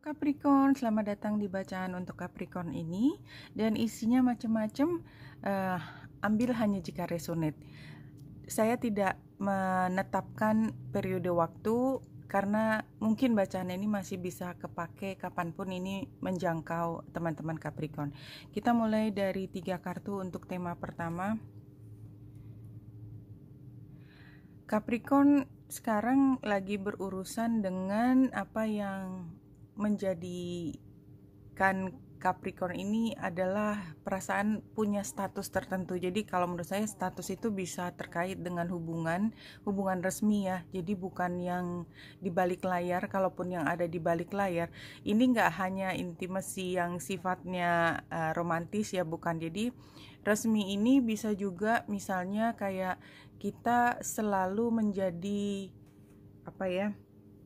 Capricorn, selamat datang di bacaan untuk Capricorn ini, dan isinya macam-macam. Ambil hanya jika resonate. Saya tidak menetapkan periode waktu karena mungkin bacaan ini masih bisa kepake kapanpun ini menjangkau teman-teman Capricorn. Kita mulai dari 3 kartu untuk tema pertama. Capricorn sekarang lagi berurusan dengan apa yang menjadikan Capricorn ini adalah perasaan punya status tertentu. Jadi kalau menurut saya status itu bisa terkait dengan hubungan resmi ya. Jadi bukan yang di balik layar. Kalaupun yang ada di balik layar, ini nggak hanya intimasi yang sifatnya romantis ya, bukan. Jadi resmi ini bisa juga misalnya kayak kita selalu menjadi apa ya,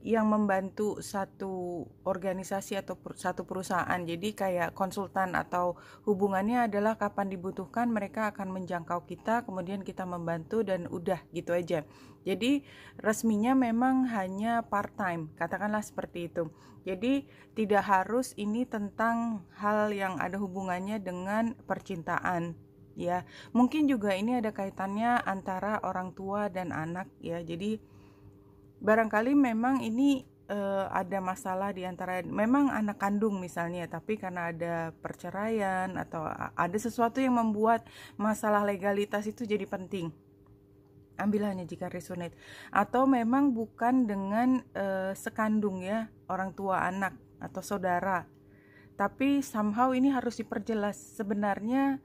yang membantu satu organisasi atau satu perusahaan. Jadi kayak konsultan, atau hubungannya adalah kapan dibutuhkan mereka akan menjangkau kita, kemudian kita membantu dan udah gitu aja. Jadi resminya memang hanya part time, katakanlah seperti itu. Jadi tidak harus ini tentang hal yang ada hubungannya dengan percintaan ya. Mungkin juga ini ada kaitannya antara orang tua dan anak ya. Jadi barangkali memang ini ada masalah di antara memang anak kandung misalnya, tapi karena ada perceraian atau ada sesuatu yang membuat masalah legalitas itu jadi penting. Ambil hanya jika resonate. Atau memang bukan dengan sekandung ya, orang tua anak atau saudara. Tapi somehow ini harus diperjelas sebenarnya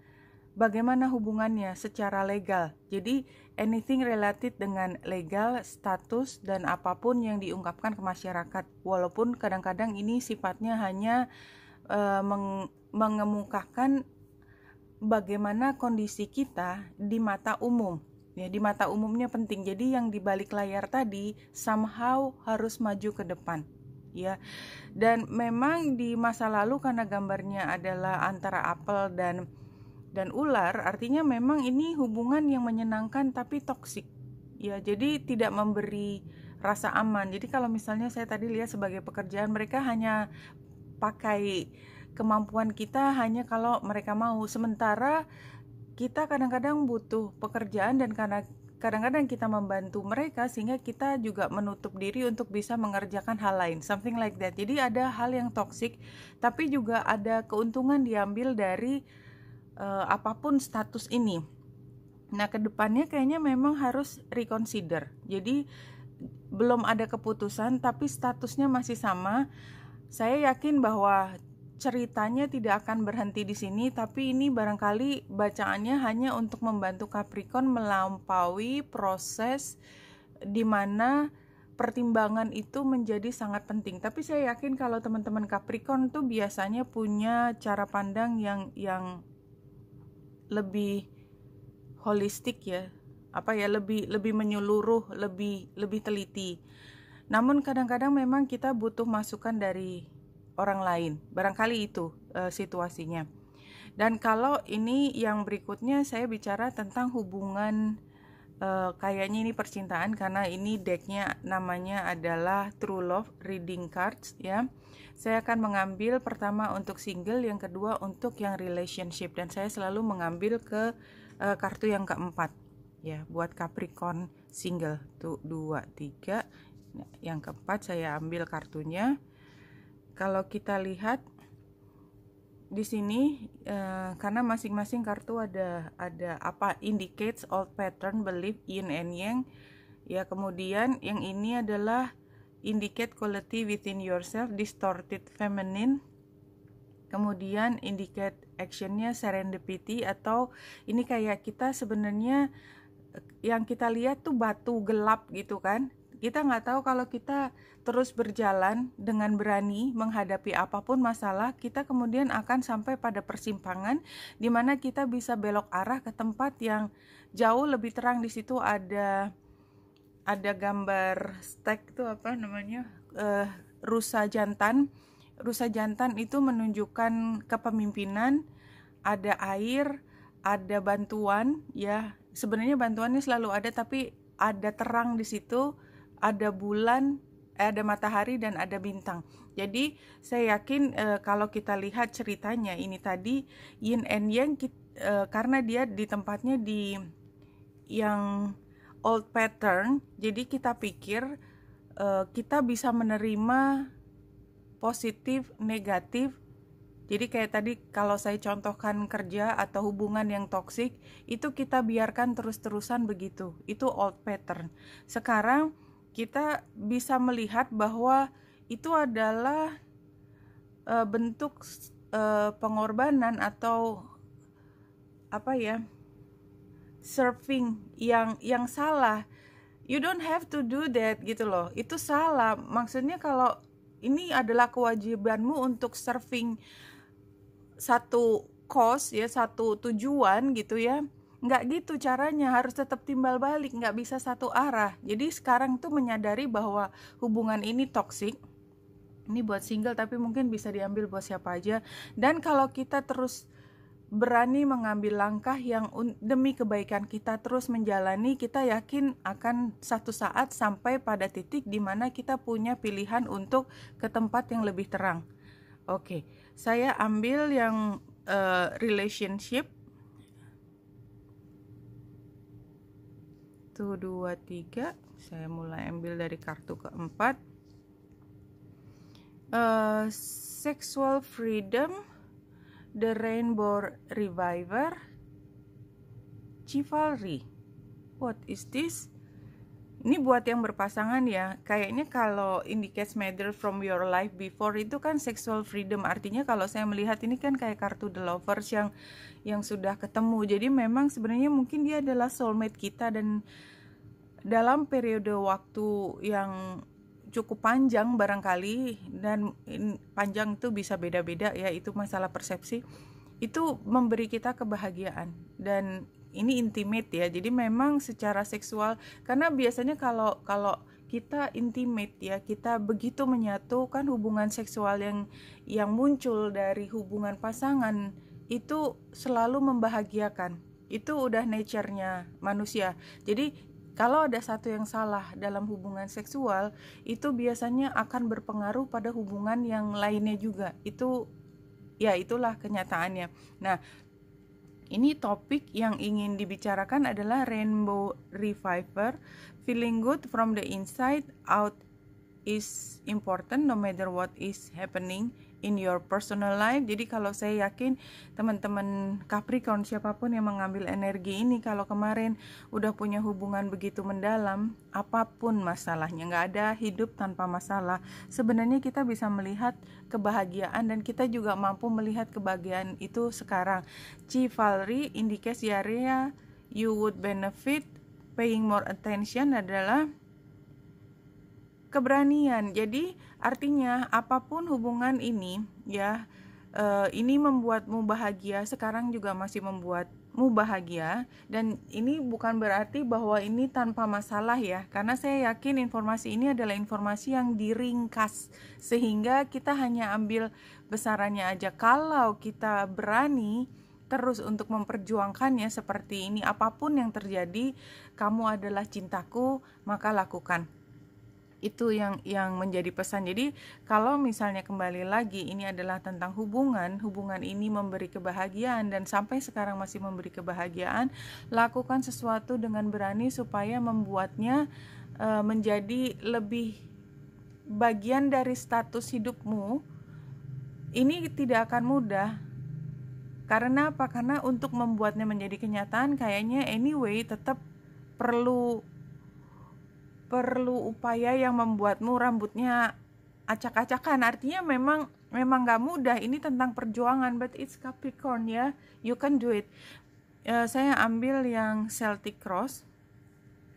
bagaimana hubungannya secara legal. Jadi anything related dengan legal, status, dan apapun yang diungkapkan ke masyarakat. Walaupun kadang-kadang ini sifatnya hanya mengemukakan bagaimana kondisi kita di mata umum. Ya, di mata umumnya penting. Jadi yang di balik layar tadi somehow harus maju ke depan. Ya. Dan memang di masa lalu karena gambarnya adalah antara apel dan ular, artinya memang ini hubungan yang menyenangkan tapi toksik ya, jadi tidak memberi rasa aman. Jadi kalau misalnya saya tadi lihat sebagai pekerjaan, mereka hanya pakai kemampuan kita hanya kalau mereka mau, sementara kita kadang-kadang butuh pekerjaan dan karena kadang-kadang kita membantu mereka sehingga kita juga menutup diri untuk bisa mengerjakan hal lain, something like that. Jadi ada hal yang toksik tapi juga ada keuntungan diambil dari apapun status ini. Nah, kedepannya kayaknya memang harus reconsider. Jadi belum ada keputusan tapi statusnya masih sama. Saya yakin bahwa ceritanya tidak akan berhenti di sini, tapi ini barangkali bacaannya hanya untuk membantu Capricorn melampaui proses di mana pertimbangan itu menjadi sangat penting. Tapi saya yakin kalau teman-teman Capricorn tuh biasanya punya cara pandang yang lebih holistik ya, lebih menyeluruh, lebih teliti. Namun kadang-kadang memang kita butuh masukan dari orang lain, barangkali itu situasinya. Dan kalau ini yang berikutnya saya bicara tentang hubungan, kayaknya ini percintaan karena ini decknya namanya adalah True Love Reading Cards ya. Saya akan mengambil pertama untuk single, yang kedua untuk yang relationship, dan saya selalu mengambil ke kartu yang keempat ya buat Capricorn single. Tuh 2, 3. Yang keempat saya ambil kartunya. Kalau kita lihat di sini karena masing-masing kartu ada apa, indicates old pattern, belief, yin and yang ya. Kemudian yang ini adalah indicate quality within yourself, distorted feminine. Kemudian indicate actionnya serendipity, atau ini kayak kita sebenarnya yang kita lihat tuh batu gelap gitu kan. Kita nggak tahu kalau kita terus berjalan dengan berani menghadapi apapun masalah, kita kemudian akan sampai pada persimpangan di mana kita bisa belok arah ke tempat yang jauh lebih terang. Di situ ada gambar stek itu apa namanya, rusa jantan. Rusa jantan itu menunjukkan kepemimpinan, ada air, ada bantuan ya. Sebenarnya bantuannya selalu ada tapi ada terang di situ, ada bulan, ada matahari dan ada bintang. Jadi saya yakin kalau kita lihat ceritanya ini tadi yin and yang, karena dia di tempatnya di yang old pattern, jadi kita pikir kita bisa menerima positif, negatif. Jadi kayak tadi kalau saya contohkan kerja atau hubungan yang toksik, itu kita biarkan terus-terusan begitu. Itu old pattern. Sekarang kita bisa melihat bahwa itu adalah bentuk pengorbanan atau apa ya? Serving yang salah. You don't have to do that gitu loh. Itu salah. Maksudnya kalau ini adalah kewajibanmu untuk serving satu cause ya, satu tujuan gitu ya, nggak gitu caranya, harus tetap timbal balik, nggak bisa satu arah. Jadi sekarang tuh menyadari bahwa hubungan ini toksik. Ini buat single tapi mungkin bisa diambil buat siapa aja. Dan kalau kita terus berani mengambil langkah yang demi kebaikan kita, terus menjalani, kita yakin akan satu saat sampai pada titik di mana kita punya pilihan untuk ke tempat yang lebih terang. Oke, saya ambil yang relationship. 1, 2, 3. Saya mulai ambil dari kartu keempat. Sexual freedom, the rainbow reviver, chivalry. What is this? Ini buat yang berpasangan ya. Kayaknya kalau indicates matter from your life before itu kan sexual freedom. Artinya kalau saya melihat ini kan kayak kartu the lovers yang sudah ketemu. Jadi memang sebenarnya mungkin dia adalah soulmate kita, dan dalam periode waktu yang cukup panjang barangkali, dan panjang itu bisa beda-beda ya, itu masalah persepsi. Itu memberi kita kebahagiaan, dan ini intimate ya. Jadi memang secara seksual, karena biasanya kalau kita intimate ya, kita begitu menyatu kan, hubungan seksual yang muncul dari hubungan pasangan itu selalu membahagiakan. Itu udah nature-nya manusia. Jadi kalau ada satu yang salah dalam hubungan seksual, itu biasanya akan berpengaruh pada hubungan yang lainnya juga. Itu ya, itulah kenyataannya. Nah, ini topik yang ingin dibicarakan adalah rainbow reviver. Feeling good from the inside out is important no matter what is happening in your personal life. Jadi kalau saya yakin teman-teman Capricorn, siapapun yang mengambil energi ini, kalau kemarin udah punya hubungan begitu mendalam, apapun masalahnya, nggak ada hidup tanpa masalah. Sebenarnya kita bisa melihat kebahagiaan, dan kita juga mampu melihat kebahagiaan itu sekarang. Chivalry indicates the area you would benefit paying more attention adalah keberanian. Jadi artinya apapun hubungan ini ya, ini membuatmu bahagia, sekarang juga masih membuatmu bahagia, dan ini bukan berarti bahwa ini tanpa masalah ya, karena saya yakin informasi ini adalah informasi yang diringkas sehingga kita hanya ambil besarannya aja. Kalau kita berani terus untuk memperjuangkannya seperti ini, apapun yang terjadi, kamu adalah cintaku, maka lakukan. Itu yang menjadi pesan. Jadi kalau misalnya kembali lagi, ini adalah tentang hubungan ini memberi kebahagiaan dan sampai sekarang masih memberi kebahagiaan, lakukan sesuatu dengan berani supaya membuatnya menjadi lebih bagian dari status hidupmu. Ini tidak akan mudah. Karena apa? Karena untuk membuatnya menjadi kenyataan kayaknya anyway tetap perlu upaya yang membuatmu rambutnya acak-acakan. Artinya memang gak mudah. Ini tentang perjuangan, but it's Capricorn ya, you can do it. Saya ambil yang Celtic Cross.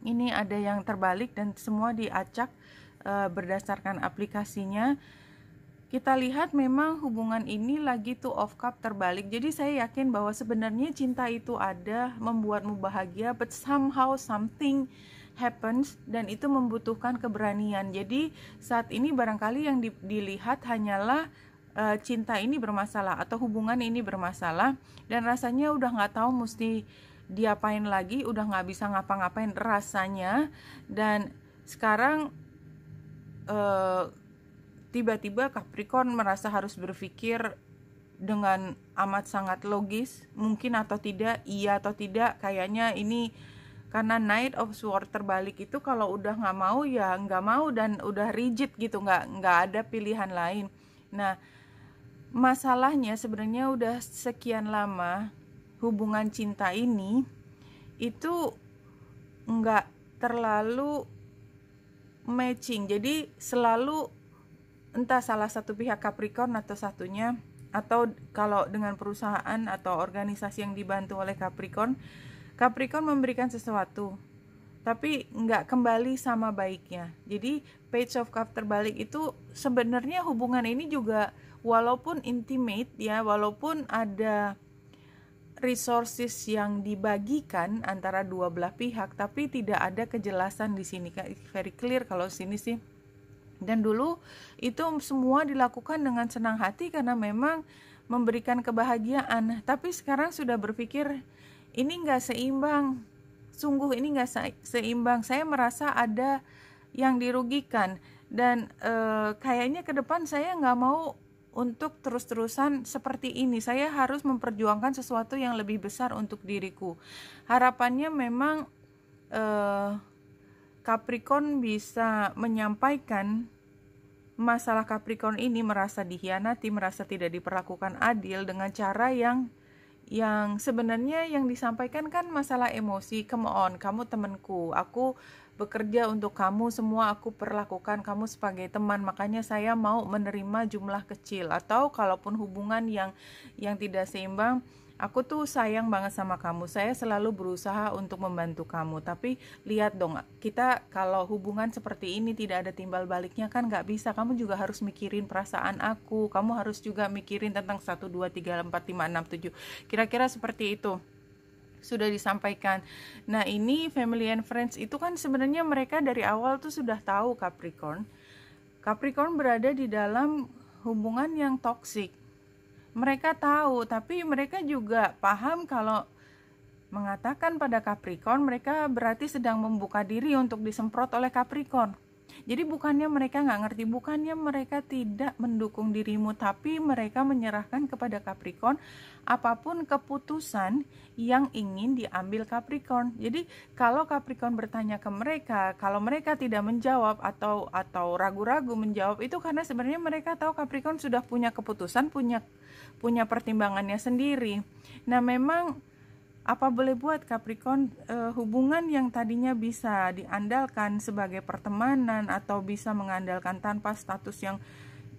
Ini ada yang terbalik dan semua diacak berdasarkan aplikasinya. Kita lihat memang hubungan ini lagi Two of Cup terbalik. Jadi saya yakin bahwa sebenarnya cinta itu ada, membuatmu bahagia, but somehow something happens, dan itu membutuhkan keberanian. Jadi saat ini barangkali yang dilihat hanyalah cinta ini bermasalah atau hubungan ini bermasalah, dan rasanya udah nggak tahu mesti diapain lagi, udah nggak bisa ngapa-ngapain rasanya. Dan sekarang eh, tiba-tiba Capricorn merasa harus berpikir dengan amat sangat logis, mungkin atau tidak, iya atau tidak. Kayaknya ini karena Knight of Swords terbalik itu, kalau udah nggak mau ya nggak mau dan udah rigid gitu, nggak ada pilihan lain. Nah, masalahnya sebenarnya udah sekian lama hubungan cinta ini itu nggak terlalu matching. Jadi selalu entah salah satu pihak Capricorn atau satunya, atau kalau dengan perusahaan atau organisasi yang dibantu oleh Capricorn memberikan sesuatu tapi nggak kembali sama baiknya. Jadi Page of Cups terbalik itu sebenarnya hubungan ini juga walaupun intimate ya, walaupun ada resources yang dibagikan antara dua belah pihak, tapi tidak ada kejelasan di sini. Very clear kalau sini sih. Dan dulu itu semua dilakukan dengan senang hati karena memang memberikan kebahagiaan. Tapi sekarang sudah berpikir ini nggak seimbang. Sungguh ini nggak seimbang. Saya merasa ada yang dirugikan. Dan kayaknya ke depan saya nggak mau untuk terus-terusan seperti ini. Saya harus memperjuangkan sesuatu yang lebih besar untuk diriku. Harapannya memang Capricorn bisa menyampaikan masalah Capricorn ini, merasa dikhianati, merasa tidak diperlakukan adil dengan cara yang sebenarnya yang disampaikan kan masalah emosi. Come on, kamu temanku, aku bekerja untuk kamu, semua aku perlakukan kamu sebagai teman, makanya saya mau menerima jumlah kecil. Atau kalaupun hubungan yang tidak seimbang, aku tuh sayang banget sama kamu, saya selalu berusaha untuk membantu kamu, tapi lihat dong, kita kalau hubungan seperti ini tidak ada timbal baliknya kan nggak bisa. Kamu juga harus mikirin perasaan aku, kamu harus juga mikirin tentang 1, 2, 3, 4, 5, 6, 7, kira-kira seperti itu sudah disampaikan. Nah, ini family and friends itu kan sebenarnya mereka dari awal tuh sudah tahu Capricorn berada di dalam hubungan yang toksik. Mereka tahu, tapi mereka juga paham kalau mengatakan pada Capricorn, mereka berarti sedang membuka diri untuk disemprot oleh Capricorn. Jadi bukannya mereka nggak ngerti, bukannya mereka tidak mendukung dirimu, tapi mereka menyerahkan kepada Capricorn apapun keputusan yang ingin diambil Capricorn. Jadi kalau Capricorn bertanya ke mereka, kalau mereka tidak menjawab atau ragu-ragu menjawab, itu karena sebenarnya mereka tahu Capricorn sudah punya keputusan, punya pertimbangannya sendiri. Nah, memang apa boleh buat Capricorn, hubungan yang tadinya bisa diandalkan sebagai pertemanan atau bisa mengandalkan tanpa status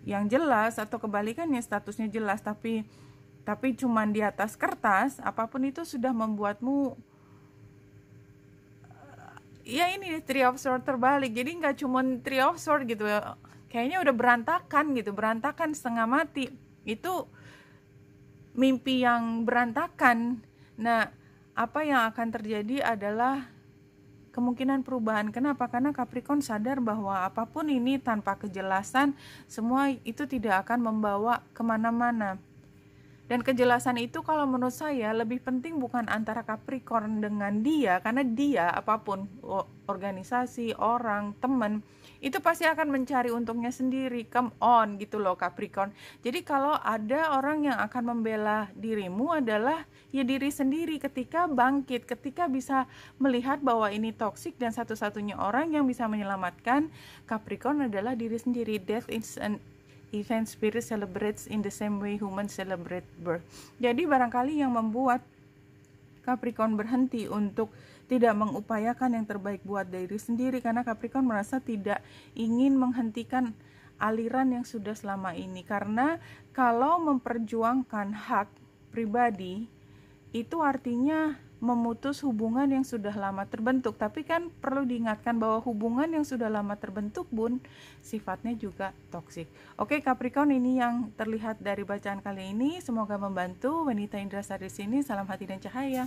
yang jelas, atau kebalikannya statusnya jelas tapi cuman di atas kertas, apapun itu sudah membuatmu ya ini Three of Swords terbalik. Jadi nggak cuman Three of Swords gitu ya, kayaknya udah berantakan setengah mati. Itu mimpi yang berantakan. Nah, apa yang akan terjadi adalah kemungkinan perubahan. Kenapa? Karena Capricorn sadar bahwa apapun ini tanpa kejelasan, semua itu tidak akan membawa kemana-mana. Dan kejelasan itu kalau menurut saya lebih penting bukan antara Capricorn dengan dia, karena dia apapun, organisasi, orang, teman, itu pasti akan mencari untungnya sendiri. Come on gitu loh Capricorn. Jadi kalau ada orang yang akan membela dirimu adalah ya diri sendiri, ketika bangkit, ketika bisa melihat bahwa ini toksik dan satu-satunya orang yang bisa menyelamatkan Capricorn adalah diri sendiri. Death is an event spirit celebrates in the same way humans celebrate birth. Jadi barangkali yang membuat Capricorn berhenti untuk tidak mengupayakan yang terbaik buat diri sendiri, karena Capricorn merasa tidak ingin menghentikan aliran yang sudah selama ini. Karena kalau memperjuangkan hak pribadi itu artinya memutus hubungan yang sudah lama terbentuk. Tapi kan perlu diingatkan bahwa hubungan yang sudah lama terbentuk pun sifatnya juga toksik. Oke Capricorn, ini yang terlihat dari bacaan kali ini. Semoga membantu. Wanita Indrasari sini, salam hati dan cahaya.